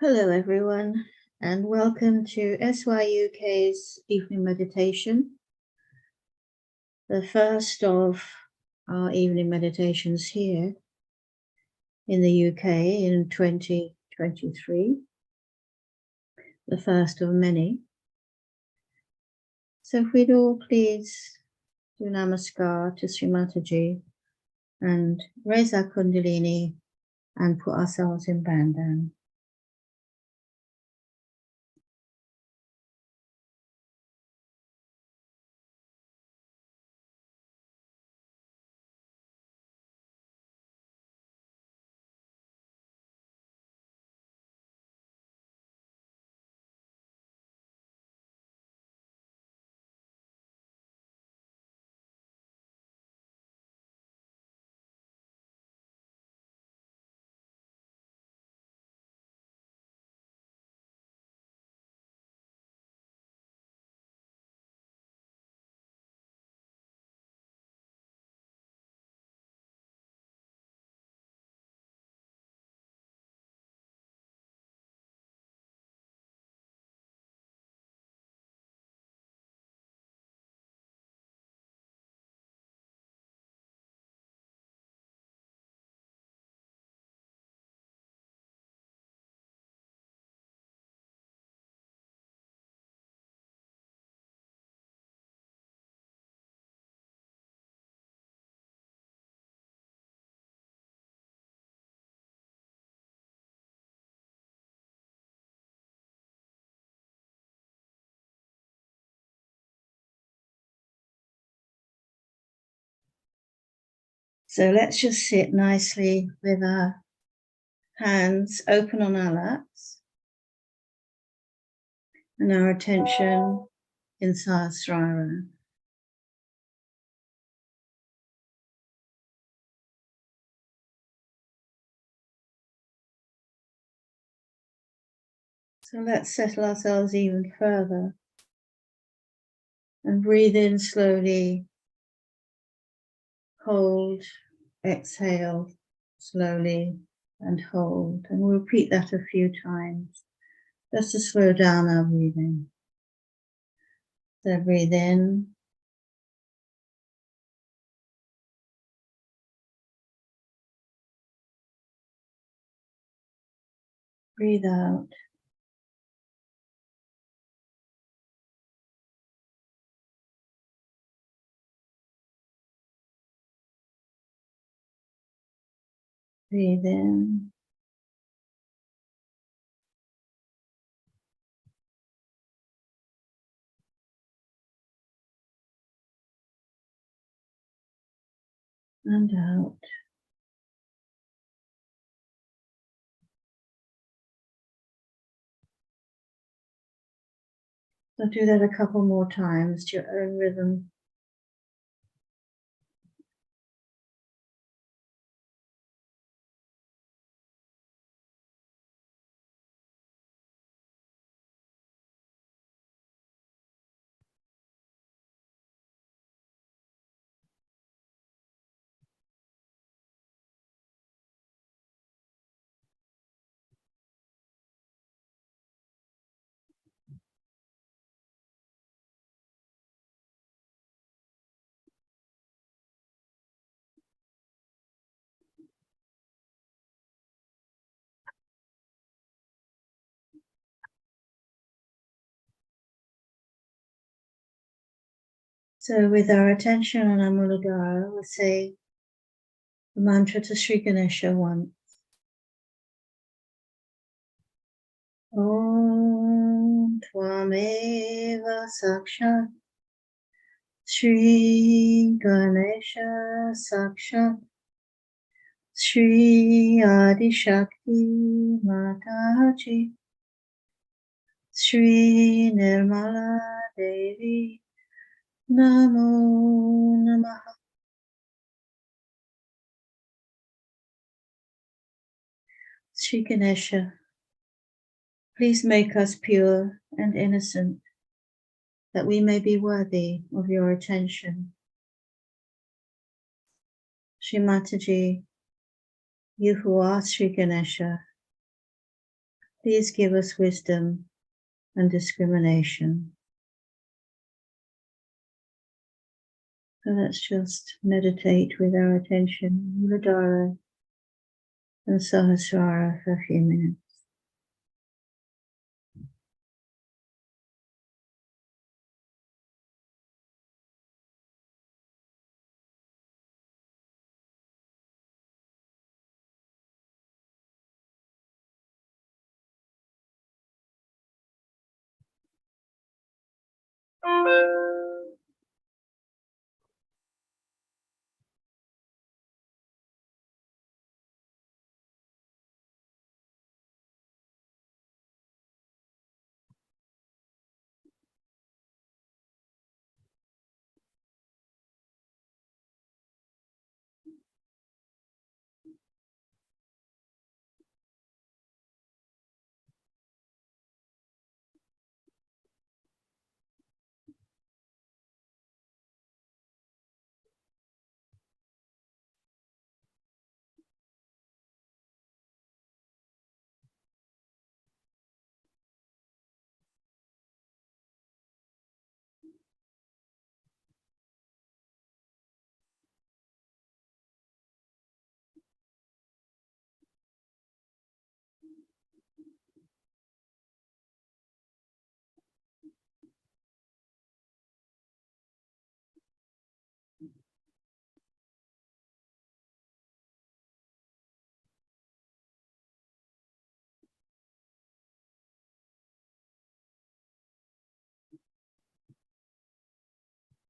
Hello, everyone, and welcome to SYUK's evening meditation, the first of our evening meditations here in the UK in 2023, the first of many. So if we'd all please do Namaskar to Sri Mataji and raise our Kundalini and put ourselves in Bandhan. So let's just sit nicely with our hands open on our laps and our attention in Sahasrara. So let's settle ourselves even further and breathe in slowly, hold, exhale slowly and hold. And we'll repeat that a few times just to slow down our breathing. So breathe in. Breathe out. Breathe in. And out. So do that a couple more times to your own rhythm. So with our attention on our Muladhara, we'll say the mantra to Sri Ganesha once. Om Tvameva Sakshat Sri Ganesha Sakshat Sri Adi Shakti Mataji Sri Nirmala Devi Namo Namaha. Sri Ganesha, please make us pure and innocent, that we may be worthy of your attention. Sri Mataji, you who are Sri Ganesha, Please give us wisdom and discrimination. So let's just meditate with our attention, Muladhara and Sahasrara for a few minutes.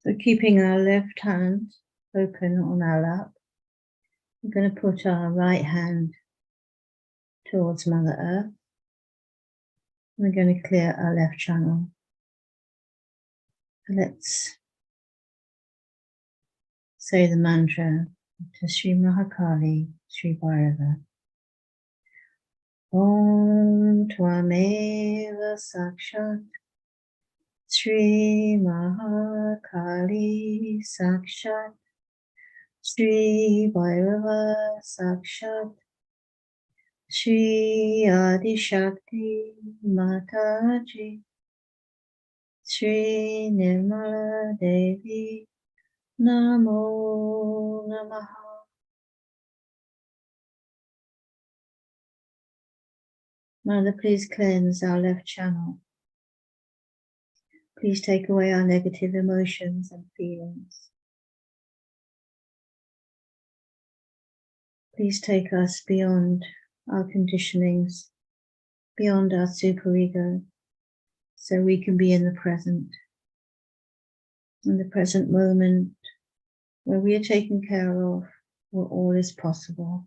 So keeping our left hand open on our lap, we're going to put our right hand towards Mother Earth. We're going to clear our left channel. Let's say the mantra to Sri Mahakali, Sri Bhairava. Om Tvameva Sakshat Sri Mahakali Sakshat Sri Bhairava Sakshat Sri Adi Shakti Mataji Sri Nirmala Devi Namo Namaha. Mother, please cleanse our left channel. Please take away our negative emotions and feelings. Please take us beyond our conditionings, beyond our superego, so we can be in the present moment where we are taken care of, where all is possible.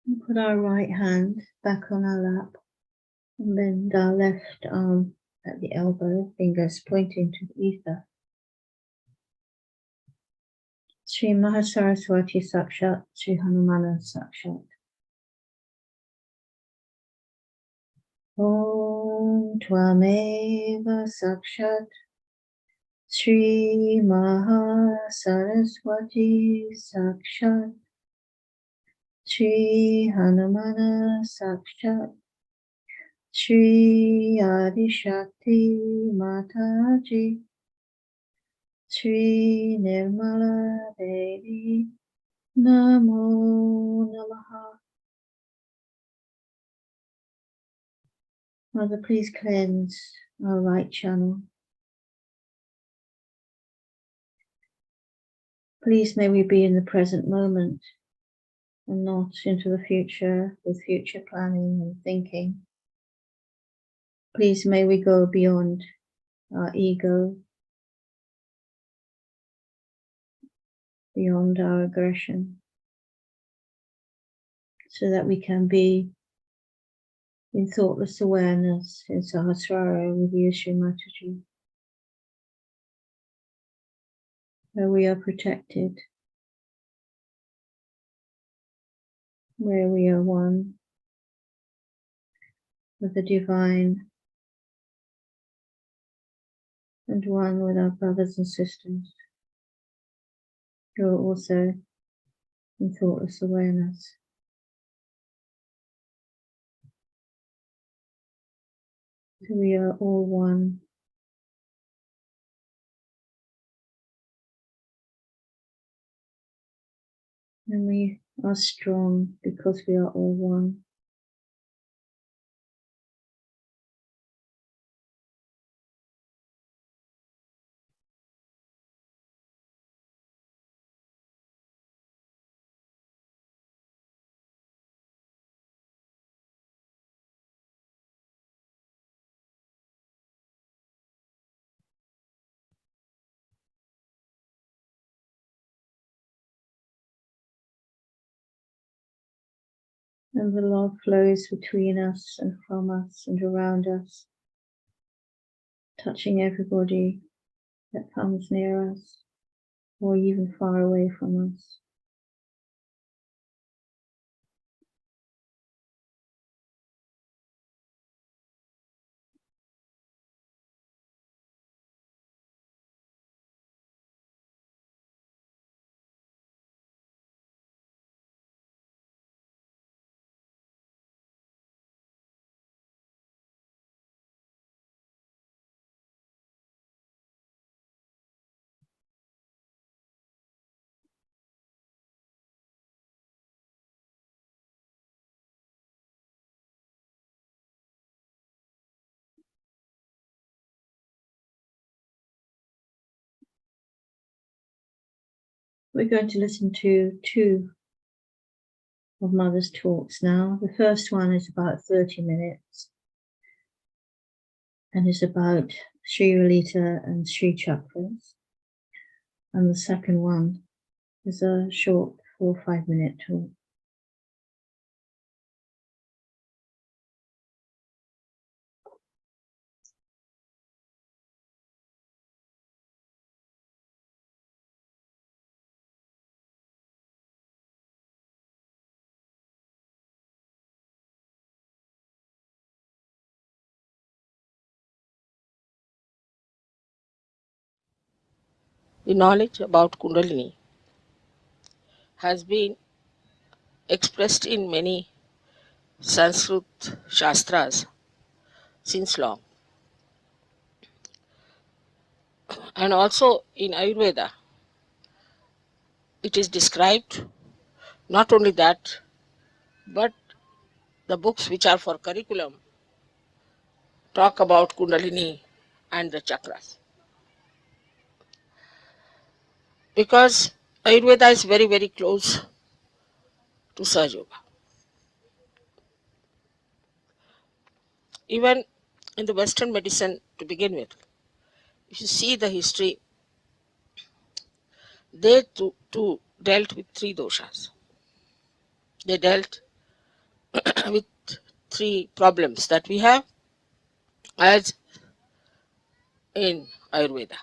And put our right hand back on our lap and bend our left arm at the elbow, fingers pointing to the ether. Sri Mahasaraswati Sakshat, Sri Hanumana Sakshat. Om Tvameva Sakshat Sri Mahasaraswati Sakshat Sri Hanumana Sakshat Sri Adi Shakti Mataji Sri Nirmala Devi Namo Namaha. Mother, please cleanse our right channel. Please may we be in the present moment and not into the future with future planning and thinking. Please may we go beyond our ego, beyond our aggression, so that we can be in thoughtless awareness in Sahasrara with you, Sri Mataji, where we are protected, where we are one with the divine and one with our brothers and sisters who are also in thoughtless awareness. So we are all one. And we are strong because we are all one. And the love flows between us and from us and around us, touching everybody that comes near us or even far away from us. We're going to listen to two of Mother's talks now. The first one is about 30 minutes and is about Sri Lalita and Sri Chakras. And the second one is a short 4 or 5 minute talk. The knowledge about Kundalini has been expressed in many Sanskrit Shastras since long, and also in Ayurveda. It is described. Not only that, but the books which are for curriculum talk about Kundalini and the chakras. Because Ayurveda is very, very close to Sahaja Yoga. Even in the Western medicine to begin with, if you see the history, they too dealt with three doshas. They dealt with three problems that we have as in Ayurveda.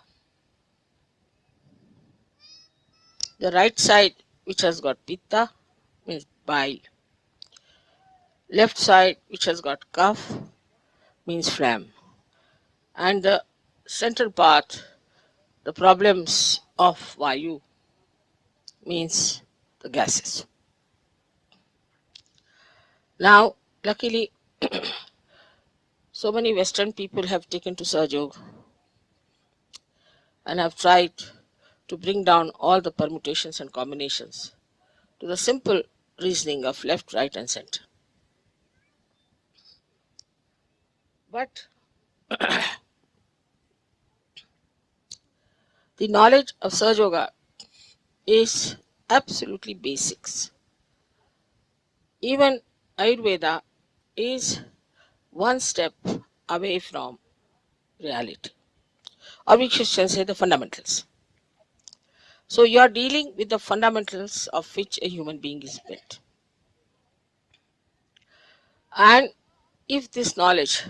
The right side, which has got pitta, means bile. Left side, which has got kapha, means phlegm. And the central part, the problems of vayu, means the gases. Now, luckily, so many Western people have taken to Sahaja Yoga and have tried to bring down all the permutations and combinations to the simple reasoning of left, right, and center. But the knowledge of Sahaja Yoga is absolutely basics. Even Ayurveda is one step away from reality, or we should say the fundamentals. So you are dealing with the fundamentals of which a human being is built. And if this knowledge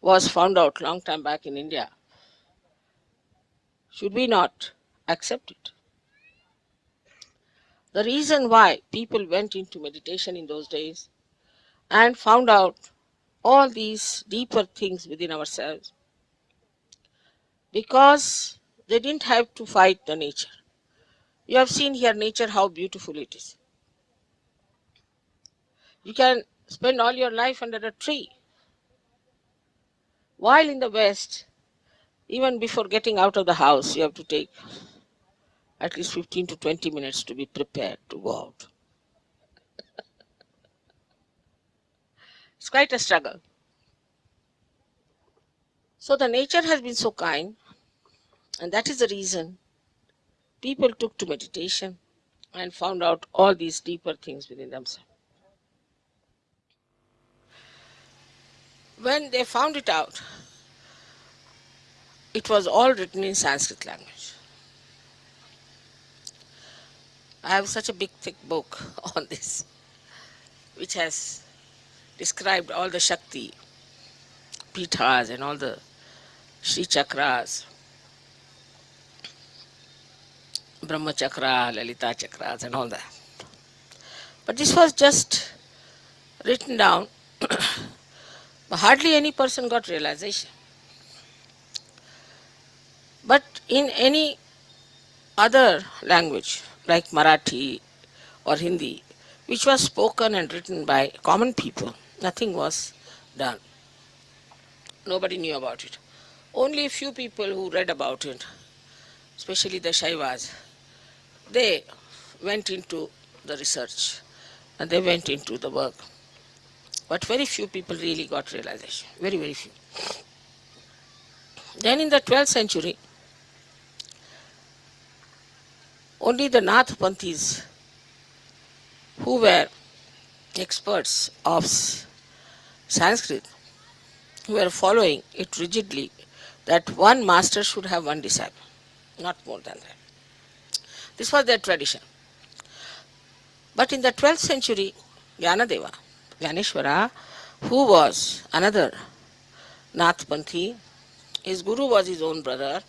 was found out long time back in India, should we not accept it? The reason why people went into meditation in those days and found out all these deeper things within ourselves, because they didn't have to fight the nature. You have seen here nature, how beautiful it is. You can spend all your life under a tree. While in the West, even before getting out of the house, you have to take at least 15 to 20 minutes to be prepared to go out. It's quite a struggle. So the nature has been so kind, and that is the reason people took to meditation and found out all these deeper things within themselves. When they found it out, it was all written in Sanskrit language. I have such a big thick book on this, which has described all the Shakti Pithas and all the Sri Chakras, Brahma Chakra, Lalita Chakras and all that. But this was just written down. Hardly any person got realization. But in any other language like Marathi or Hindi, which was spoken and written by common people, nothing was done. Nobody knew about it. Only a few people who read about it, especially the Shaivas, they went into the research and they went into the work. But very few people really got realization. Very, very few. Then in the 12th century, only the Nath Panthis, who were experts of Sanskrit, who were following it rigidly, that one master should have one disciple, not more than that. This was their tradition. But in the 12th century, Jnanadeva, Jnaneshwara, who was another Nath Panthi, his guru was his own brother,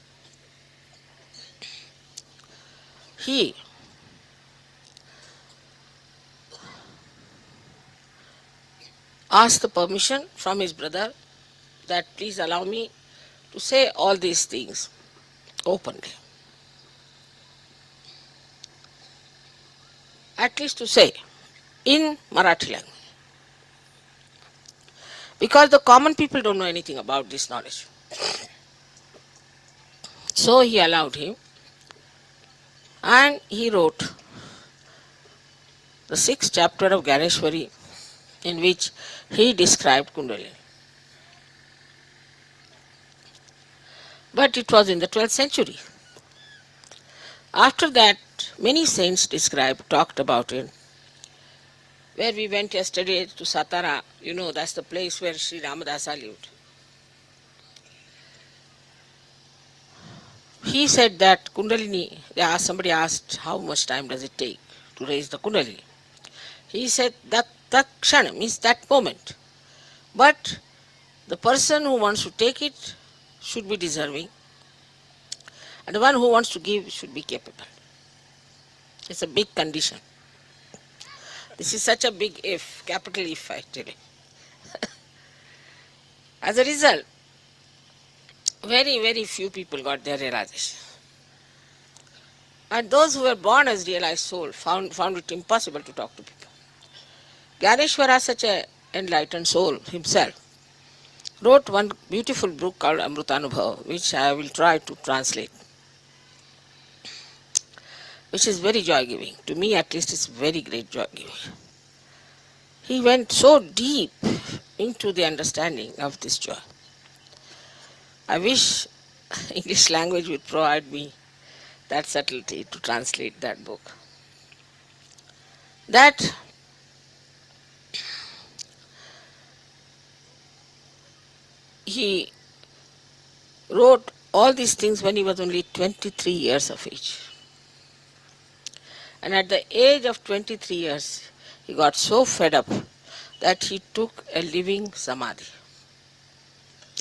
he asked the permission from his brother that please allow me to say all these things openly. At least to say in Marathi language. Because the common people don't know anything about this knowledge. So he allowed him, and he wrote the 6th chapter of Ganeshwari, in which he described Kundalini. But it was in the 12th century. After that, many saints talked about it. Where we went yesterday to Satara, that's the place where Sri Ramadasa lived. He said that Kundalini, somebody asked how much time does it take to raise the Kundalini. He said that kshana means that moment. But the person who wants to take it should be deserving, and the one who wants to give should be capable. It's a big condition. This is such a big if, capital if actually. As a result, very, very few people got their realization. And those who were born as realized soul found it impossible to talk to people. Ganeshwara, such an enlightened soul himself, wrote one beautiful book called Amrutanubhava, which I will try to translate, which is very joy-giving. To me at least, it's very great joy-giving. He went so deep into the understanding of this joy. I wish English language would provide me that subtlety to translate that book. That he wrote all these things when he was only 23 years of age. And at the age of 23 years, he got so fed up that he took a living samadhi.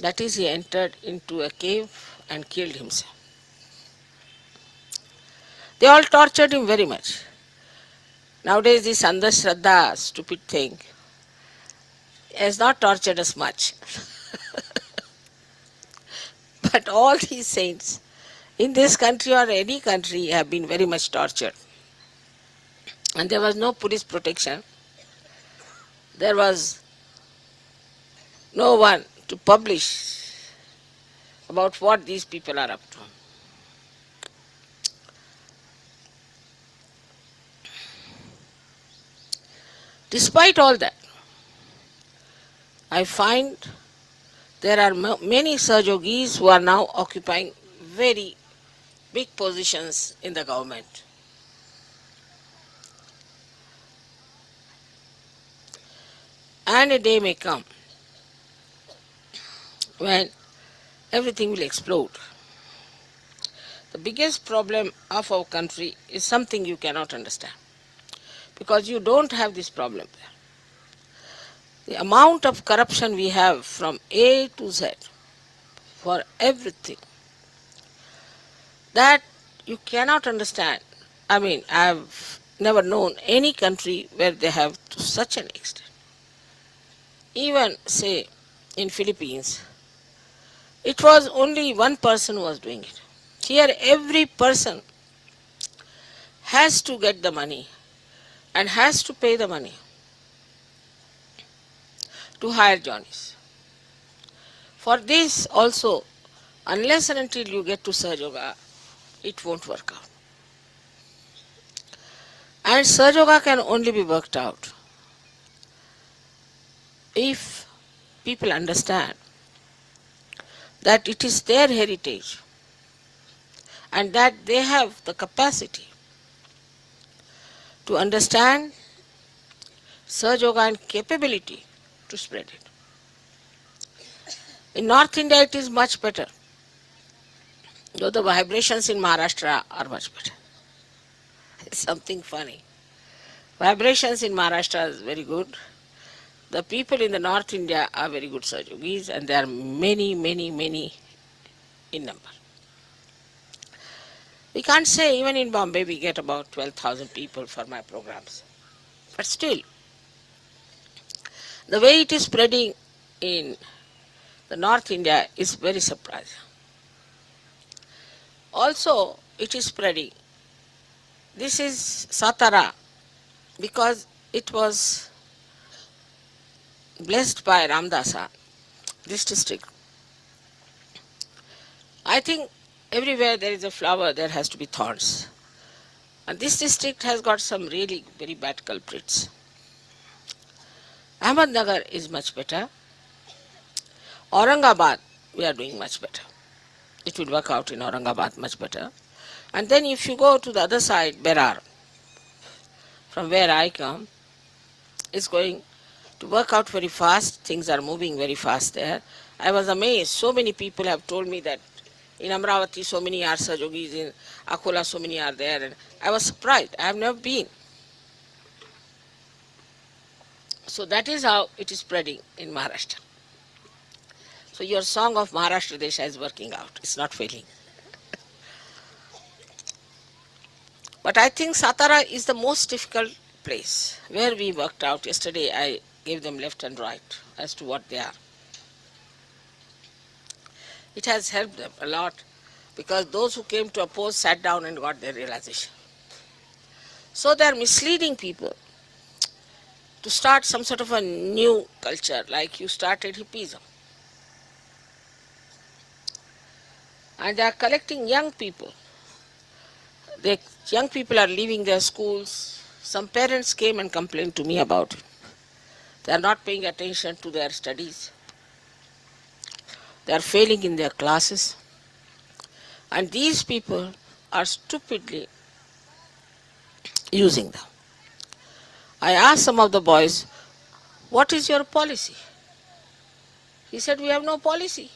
That is, he entered into a cave and killed himself. They all tortured him very much. Nowadays, this Andhashraddha, stupid thing, has not tortured us much. But all these saints in this country or any country have been very much tortured. And there was no police protection. There was no one to publish about what these people are up to. Despite all that, I find there are many Sahajogis who are now occupying very big positions in the government. And a day may come when everything will explode. The biggest problem of our country is something you cannot understand, because you don't have this problem there. The amount of corruption we have from A to Z for everything, that you cannot understand. I mean, I've never known any country where they have to such an extent. Even, say, in Philippines, it was only one person who was doing it. Here, every person has to get the money and has to pay the money to hire Johnnies. For this also, unless and until you get to Sahaja Yoga, it won't work out. And Sahaja Yoga can only be worked out if people understand that it is their heritage and that they have the capacity to understand Sahaja Yoga and capability to spread it. In North India it is much better, though the vibrations in Maharashtra are much better. It's something funny. Vibrations in Maharashtra is very good. The people in the North India are very good Sahaja Yogis, and there are many, many, many in number. We can't say, even in Bombay we get about 12,000 people for my programs. But still, the way it is spreading in the North India is very surprising. Also, it is spreading. This is Satara, because it was blessed by Ramdasa, this district. I think everywhere there is a flower, there has to be thorns. And this district has got some really very bad culprits. Ahmednagar is much better. Aurangabad, we are doing much better. It will work out in Aurangabad much better. And then if you go to the other side, Berar, from where I come, it's going to work out very fast. Things are moving very fast there. I was amazed. So many people have told me that in Amravati so many are Sahaja Yogis, in Akola so many are there. And I was surprised. I have never been. So that is how it is spreading in Maharashtra. So your song of Maharashtra Desha is working out. It's not failing. But I think Satara is the most difficult place where we worked out. Yesterday I gave them left and right as to what they are. It has helped them a lot, because those who came to oppose sat down and got their realization. So they are misleading people to start some sort of a new culture, like you started hippism. And they are collecting young people. The young people are leaving their schools. Some parents came and complained to me about it. They are not paying attention to their studies. They are failing in their classes. And these people are stupidly using them. I asked some of the boys, what is your policy? He said, we have no policy.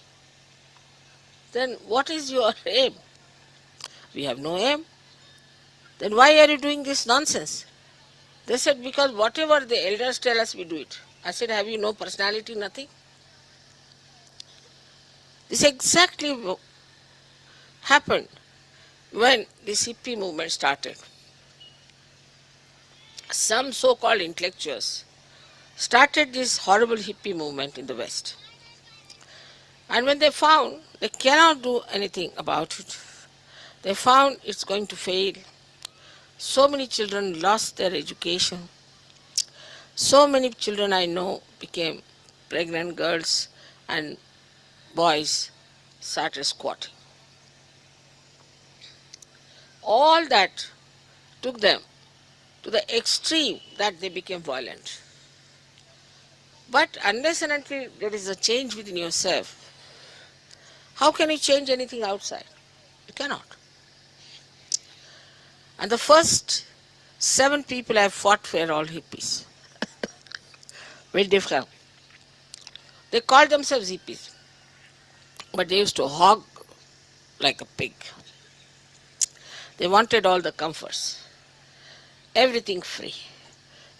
Then what is your aim? We have no aim. Then why are you doing this nonsense? They said, because whatever the elders tell us, we do it. I said, have you no personality? Nothing. This exactly happened when this hippie movement started. Some so-called intellectuals started this horrible hippie movement in the West. And when they found they cannot do anything about it, they found it's going to fail. So many children lost their education. So many children I know became pregnant girls, and boys started squatting. All that took them to the extreme that they became violent. But unless and until there is a change within yourself, how can you change anything outside? You cannot. And the first 7 people I fought were all hippies. Very different. They called themselves hippies, but they used to hog like a pig. They wanted all the comforts, everything free,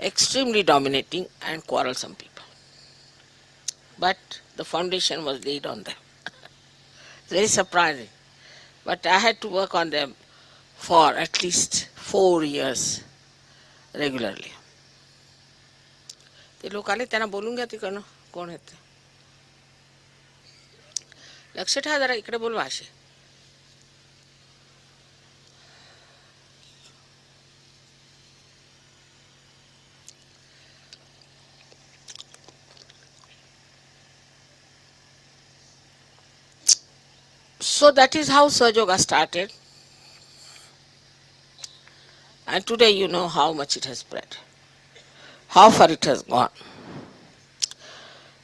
extremely dominating and quarrelsome people. But the foundation was laid on them. It's very surprising. But I had to work on them for at least 4 years regularly. ते लोक आले त्यांना बोलून घ्या तिकडनं कोण आहेत ते. लक्ष ठेवा जरा इकडे बोलवा असे. So that is how Sahaja Yoga started. And today you know how much it has spread, how far it has gone.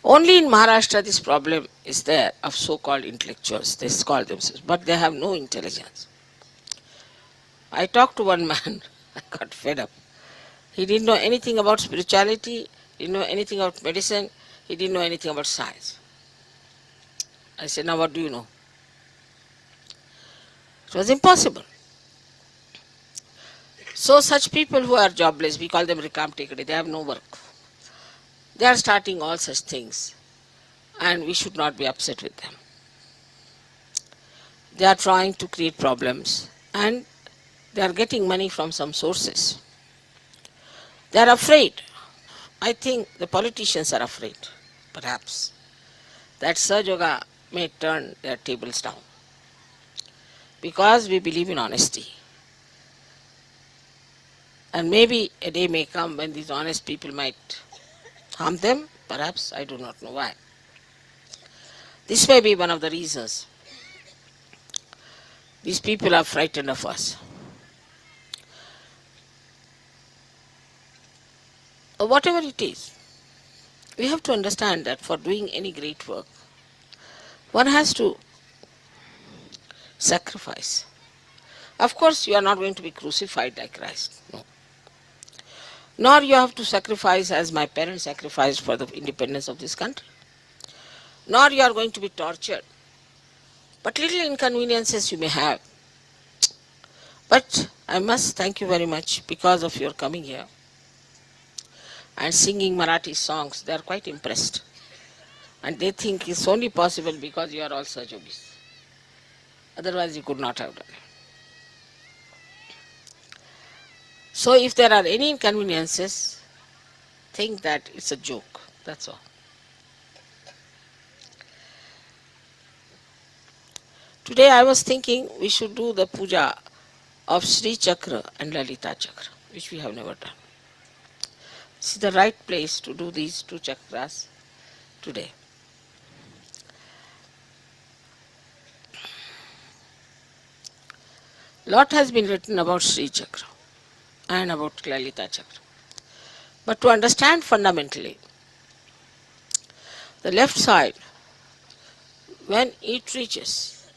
Only in Maharashtra this problem is there of so-called intellectuals. They call themselves, but they have no intelligence. I talked to one man, I got fed up. He didn't know anything about spirituality, he didn't know anything about medicine, he didn't know anything about science. I said, now what do you know? It was impossible. So such people who are jobless, we call them Rikam Tekade, they have no work. They are starting all such things, and we should not be upset with them. They are trying to create problems, and they are getting money from some sources. They are afraid. I think the politicians are afraid, perhaps, that Sahaja Yoga may turn their tables down. Because we believe in honesty. And maybe a day may come when these honest people might harm them, perhaps, I do not know why. This may be one of the reasons. These people are frightened of us. Whatever it is, we have to understand that for doing any great work, one has to sacrifice. Of course, you are not going to be crucified like Christ. No. Nor you have to sacrifice as my parents sacrificed for the independence of this country. Nor you are going to be tortured. But little inconveniences you may have. But I must thank you very much because of your coming here and singing Marathi songs. They are quite impressed. And they think it's only possible because you are all Sahaja Yogis. Otherwise you could not have done it. So if there are any inconveniences, think that it's a joke. That's all. Today I was thinking we should do the puja of Sri Chakra and Lalita Chakra, which we have never done. This is the right place to do these 2 chakras today. Lot has been written about Sri Chakra and about Lalita Chakra. But to understand fundamentally, The left side, when it reaches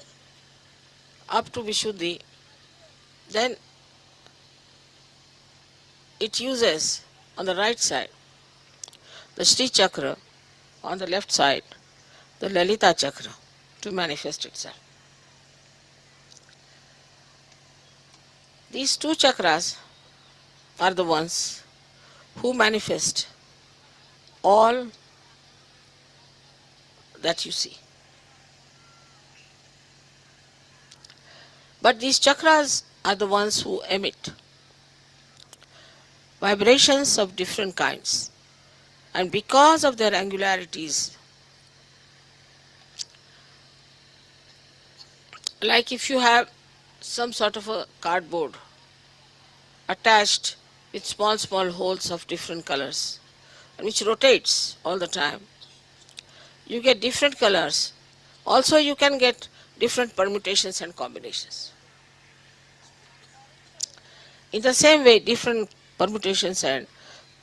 up to Vishuddhi, then it uses on the right side the Sri Chakra, on the left side the Lalita Chakra to manifest itself. These two chakras are the ones who manifest all that you see. But these chakras are the ones who emit vibrations of different kinds. And because of their angularities, like if you have some sort of a cardboard attached with small holes of different colors, and which rotates all the time, you get different colors. Also you can get different permutations and combinations. In the same way, different permutations and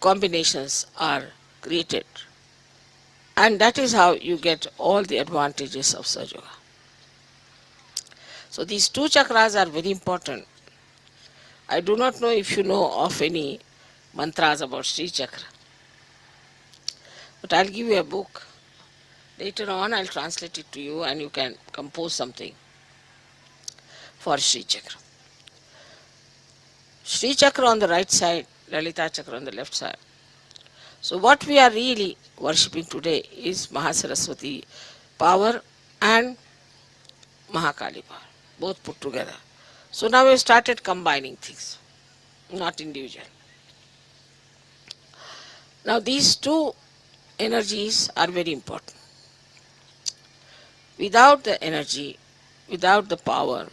combinations are created. And that is how you get all the advantages of Sahaja Yoga. So these two chakras are very important. I do not know if you know of any mantras about Sri Chakra. But I'll give you a book. Later on I'll translate it to you and you can compose something for Sri Chakra. Sri Chakra on the right side, Lalita Chakra on the left side. So what we are really worshipping today is Mahasaraswati power and Mahakali power, both put together. So now we started combining things, not individual. Now these two energies are very important. Without the energy, without the power,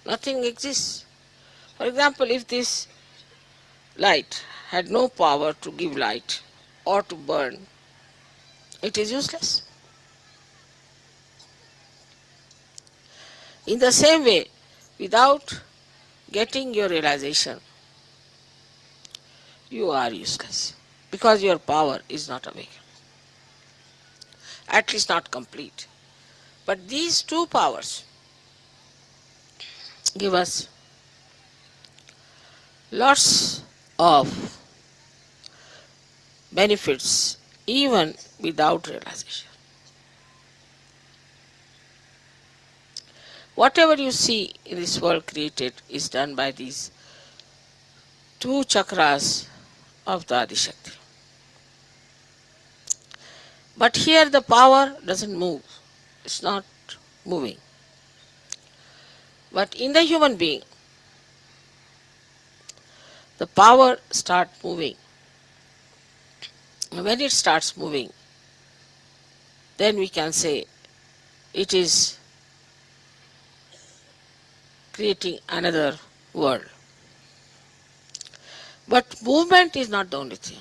nothing exists. For example, if this light had no power to give light or to burn, it is useless. In the same way, without getting your realization, you are useless because your power is not awake, at least not complete. But these two powers give us lots of benefits even without realization. Whatever you see in this world created is done by these two chakras of the Adishakti. But here the power doesn't move. It's not moving. But in the human being, the power starts moving. When it starts moving, then we can say it is creating another world. But movement is not the only thing.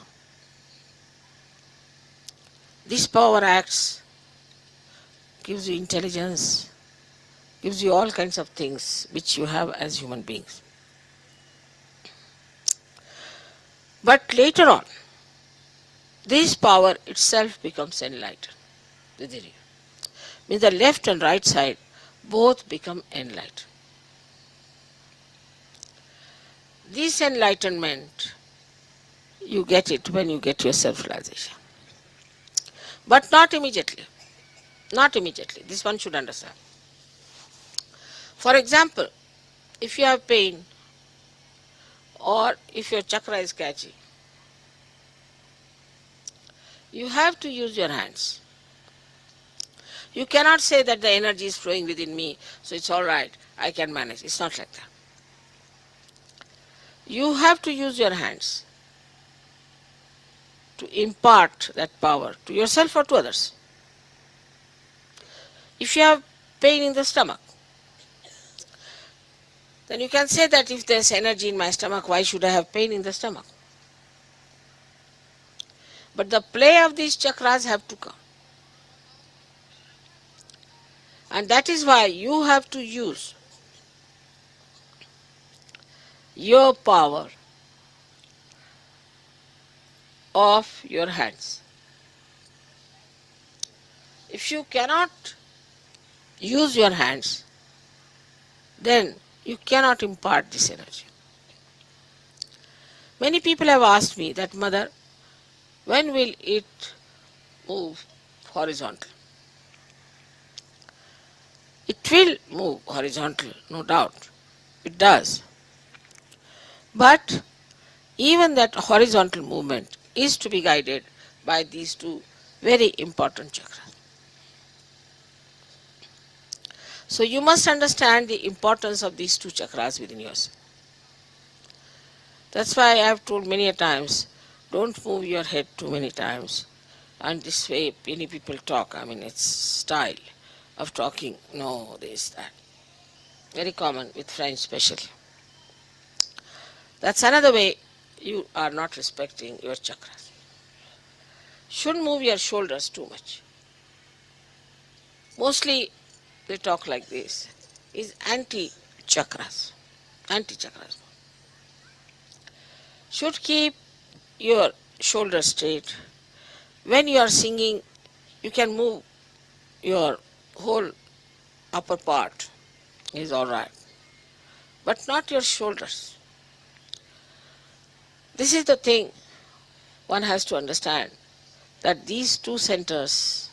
This power acts, gives you intelligence, gives you all kinds of things which you have as human beings. But later on, this power itself becomes enlightened within you. Means the left and right side both become enlightened. This enlightenment, you get it when you get your self-realization. But not immediately. Not immediately. This one should understand. For example, if you have pain or if your chakra is catchy, you have to use your hands. You cannot say that the energy is flowing within me, so it's all right, I can manage. It's not like that. You have to use your hands to impart that power to yourself or to others. If you have pain in the stomach, then you can say that if there's energy in my stomach, why should I have pain in the stomach? But the play of these chakras have to come. And that is why you have to use your power of your hands. If you cannot use your hands, then you cannot impart this energy. Many people have asked me that, Mother, when will it move horizontal? It will move horizontal, no doubt. It does. But even that horizontal movement is to be guided by these two very important chakras. So you must understand the importance of these two chakras within yourself. That's why I have told many a times, don't move your head too many times. And this way many people talk. I mean, it's style of talking. No, this, that. Very common with French especially. That's another way you are not respecting your chakras. Shouldn't move your shoulders too much. Mostly they talk like this. Is anti-chakras. Anti-chakras. Should keep your shoulders straight. When you are singing, you can move your whole upper part is alright, but not your shoulders. This is the thing one has to understand, that these two centers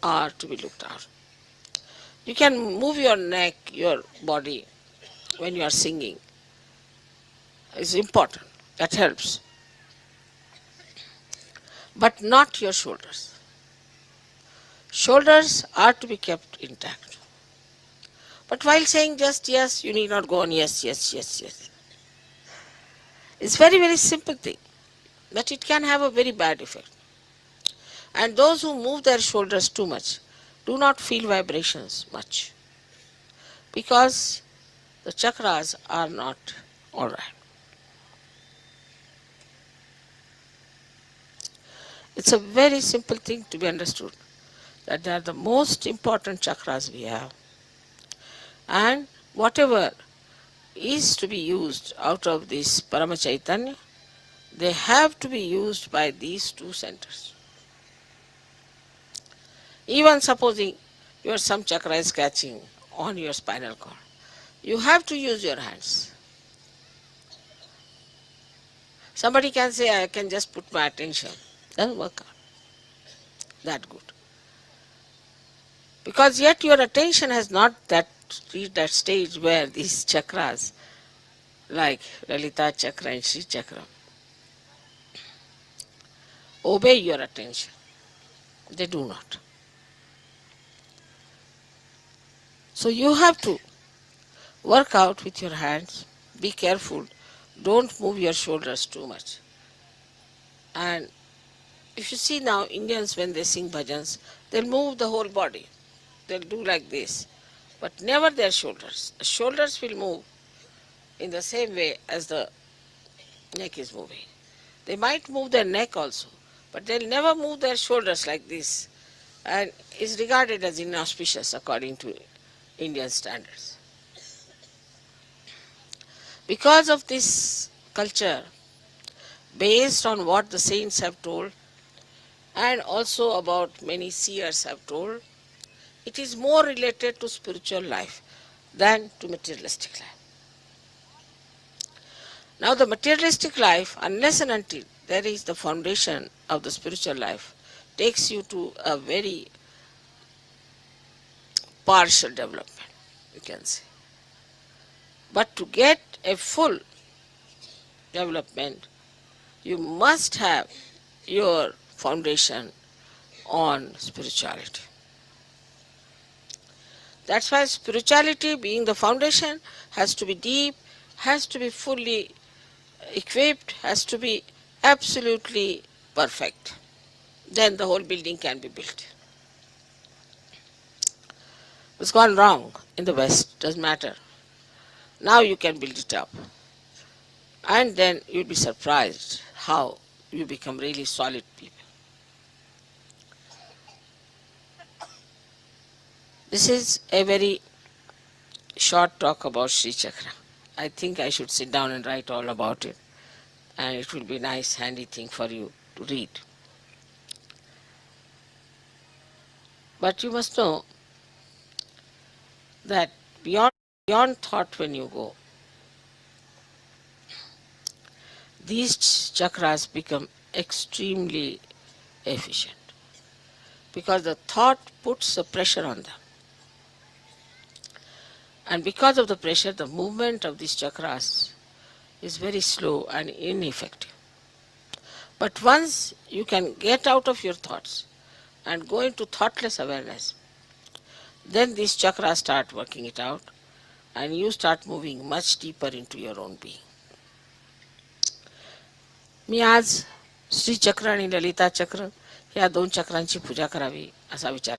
are to be looked at. You can move your neck, your body when you are singing. It's important. That helps. But not your shoulders. Shoulders are to be kept intact. But while saying just yes, you need not go on yes, yes, yes, yes. It's very, very simple thing, but it can have a very bad effect. And those who move their shoulders too much do not feel vibrations much, because the chakras are not alright. It's a very simple thing to be understood, that they are the most important chakras we have. And whatever is to be used out of this Parama Chaitanya, they have to be used by these two centers. Even supposing your some chakra is catching on your spinal cord, you have to use your hands. Somebody can say, I can just put my attention. Doesn't work out that good. Because yet your attention has not reached that stage where these chakras, like Lalita chakra and Sri chakra, obey your attention. They do not. So you have to work out with your hands. Be careful. Don't move your shoulders too much. And if you see now, Indians, when they sing bhajans, they'll move the whole body. They'll do like this, but never their shoulders. The shoulders will move in the same way as the neck is moving. They might move their neck also, but they'll never move their shoulders like this, and is regarded as inauspicious according to Indian standards. Because of this culture, based on what the saints have told, and also about many seers have told, it is more related to spiritual life than to materialistic life. Now the materialistic life, unless and until there is the foundation of the spiritual life, takes you to a very partial development, you can say. But to get a full development, you must have your foundation on spirituality. That's why spirituality, being the foundation, has to be deep, has to be fully equipped, has to be absolutely perfect. Then the whole building can be built. It's gone wrong in the West, doesn't matter. Now you can build it up. And then you'll be surprised how you become really solid people. This is a very short talk about Sri Chakra. I think I should sit down and write all about it, and it will be a nice, handy thing for you to read. But you must know that beyond thought when you go, these chakras become extremely efficient because the thought puts the pressure on them. And because of the pressure, the movement of these chakras is very slow and ineffective. But once you can get out of your thoughts and go into thoughtless awareness, then these chakras start working it out and you start moving much deeper into your own being. मी आज श्री चक्र आणि ललिता चक्र या दोन चक्रांची पूजा करावी असा विचार.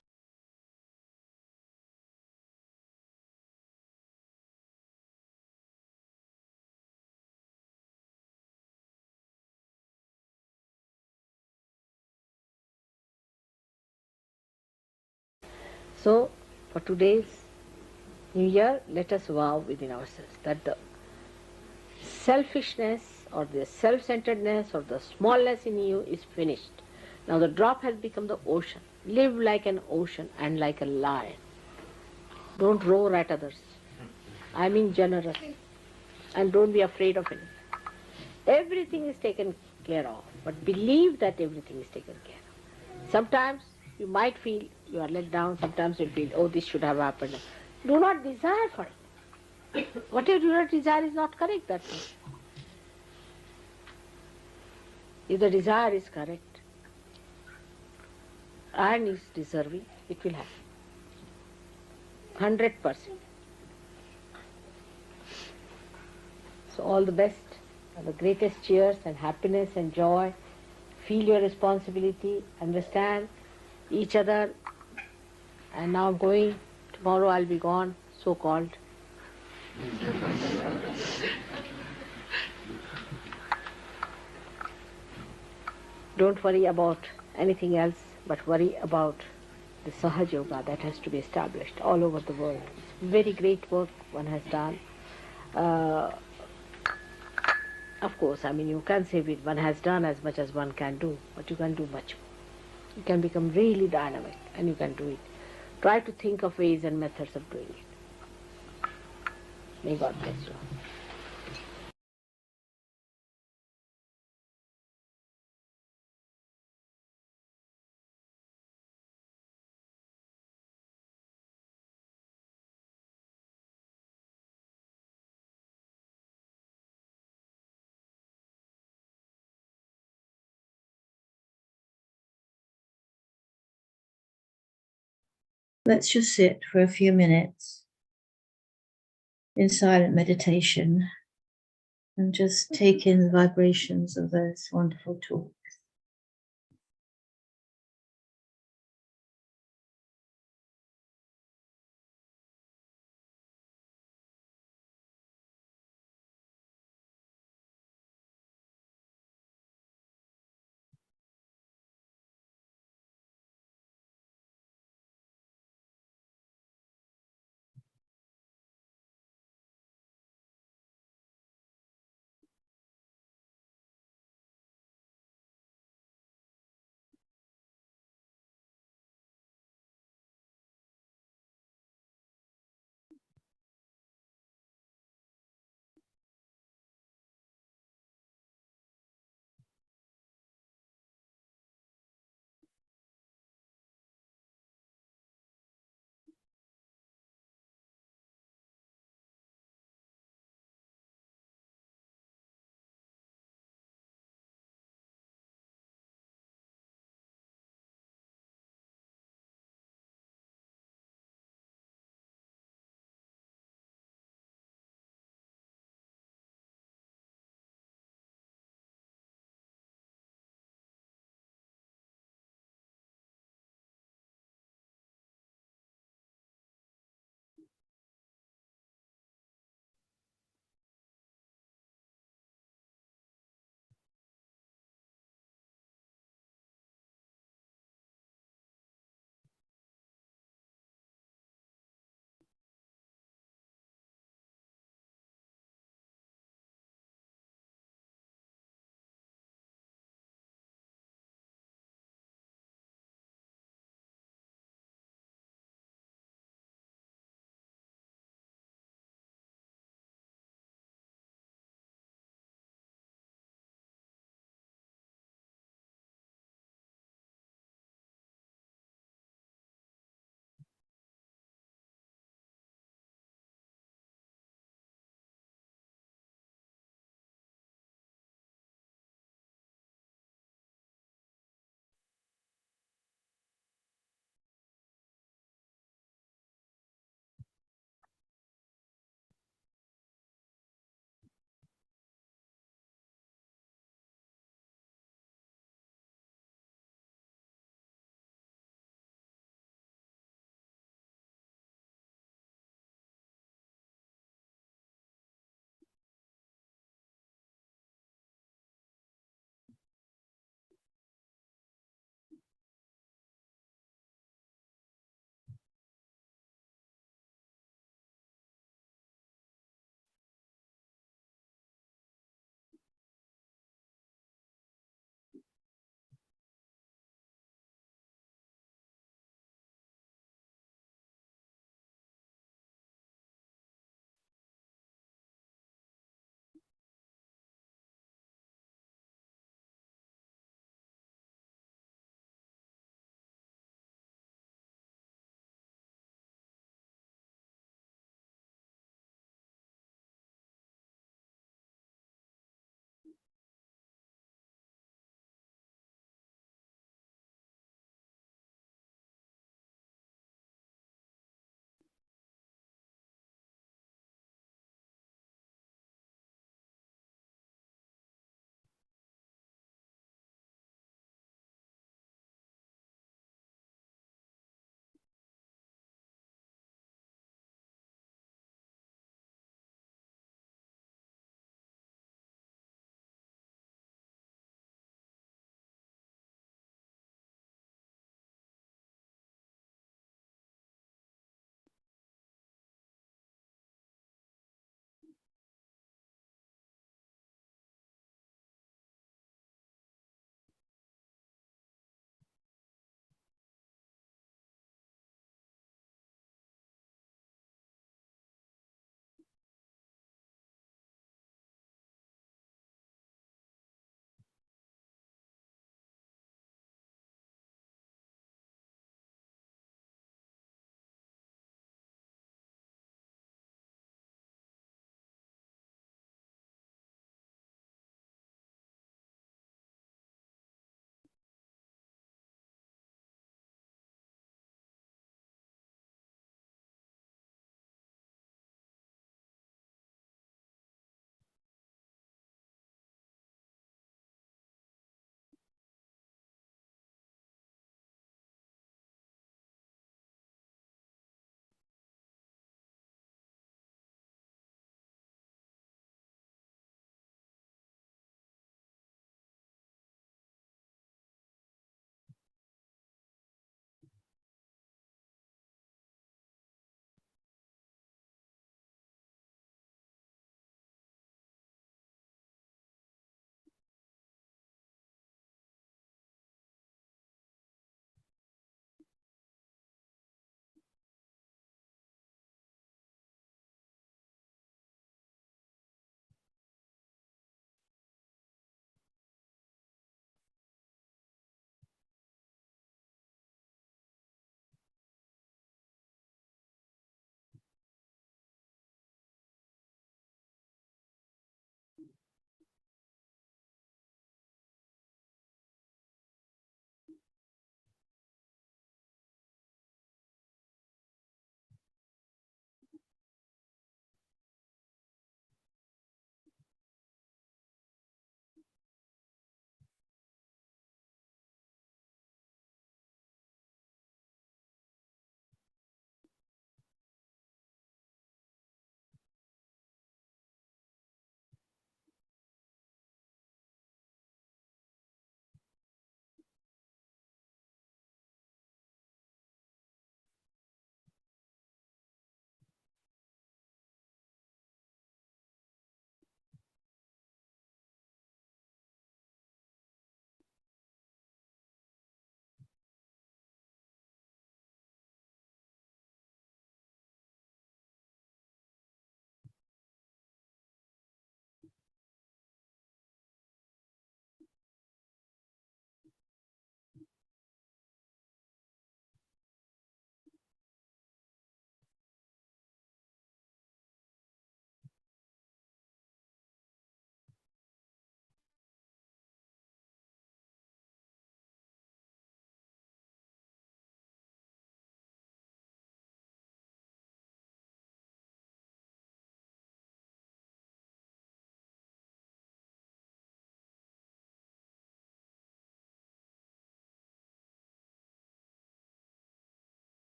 So, for today's New Year, let us vow within ourselves that the selfishness or the self-centeredness or the smallness in you is finished. Now the drop has become the ocean. Live like an ocean and like a lion. Don't roar at others. I mean generous. And don't be afraid of anything. Everything is taken care of, but believe that everything is taken care of. Sometimes you might feel you are let down, sometimes you feel, oh, this should have happened. Do not desire for it. What you do not desire is not correct, that means. If the desire is correct and is deserving, it will happen. 100%. So all the best, the greatest cheers and happiness and joy. Feel your responsibility, understand each other. And now I'm going, tomorrow I'll be gone, so-called. Don't worry about anything else, but worry about the Sahaj Yoga that has to be established all over the world. It's very great work one has done. Of course, I mean, you can't say one has done as much as one can do, but you can do much more. You can become really dynamic and you can do it. Try to think of ways and methods of doing it. May God bless you. Let's just sit for a few minutes in silent meditation and just take in the vibrations of those wonderful talks.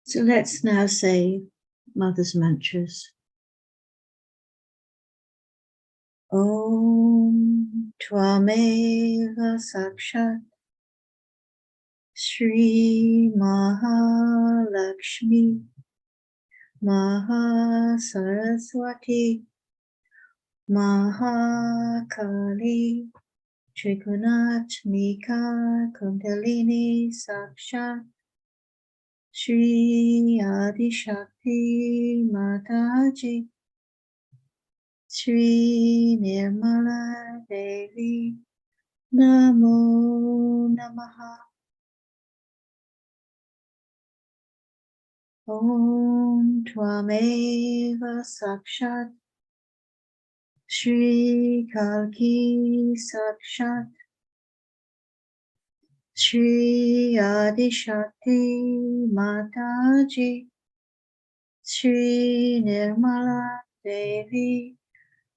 So let's now say Mother's mantras. Om Tvameva Sakshat Shri Mahalakshmi Mahasaraswati Mahakali Trigunatmika Kundalini Sakshat Shri Adishakti Mataji Shri Nirmala Devi Namo Namaha. Om Tvameva Sakshat Shri Kalki Sakshat Shri Adishakti Mataji Shri Nirmala Devi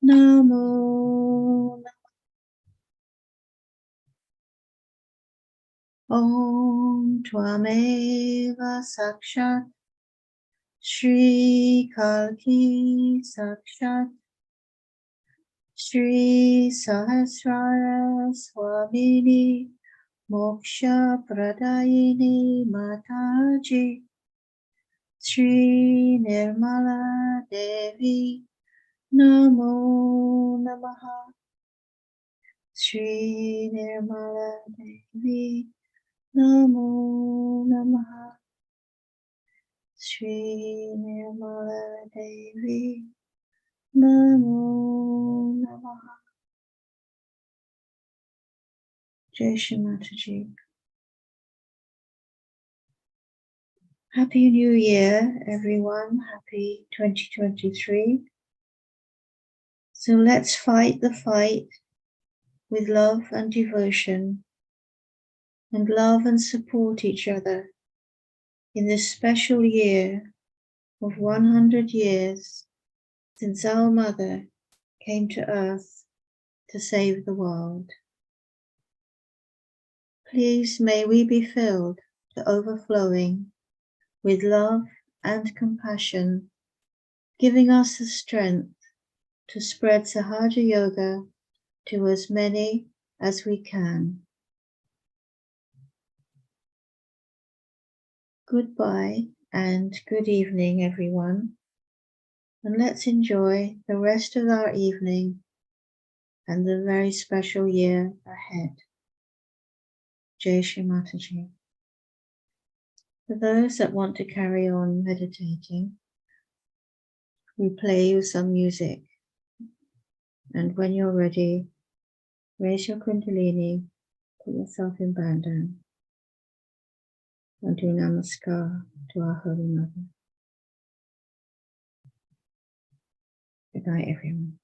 Namo Namaha. Om Tvameva Sakshat Shri Kalki Sakshat Shri Sahasrara Swamini Moksha Pradayini Mataji Shri Nirmala Devi Namo Namaha. Shri Nirmala Devi Namo Namaha. Shri Nirmala Devi Namo Namaha. Jai Shri Mataji. Happy New Year, everyone. Happy 2023. So let's fight the fight with love and devotion, and love and support each other in this special year of 100 years since our mother came to earth to save the world. Please may we be filled to overflowing with love and compassion, giving us the strength to spread Sahaja Yoga to as many as we can. Goodbye and good evening, everyone, and let's enjoy the rest of our evening and the very special year ahead. Jai Shri Mataji. For those that want to carry on meditating, we play you some music, and when you're ready, raise your Kundalini, put yourself in bandhan, and do Namaskar to our Holy Mother. Good night, everyone.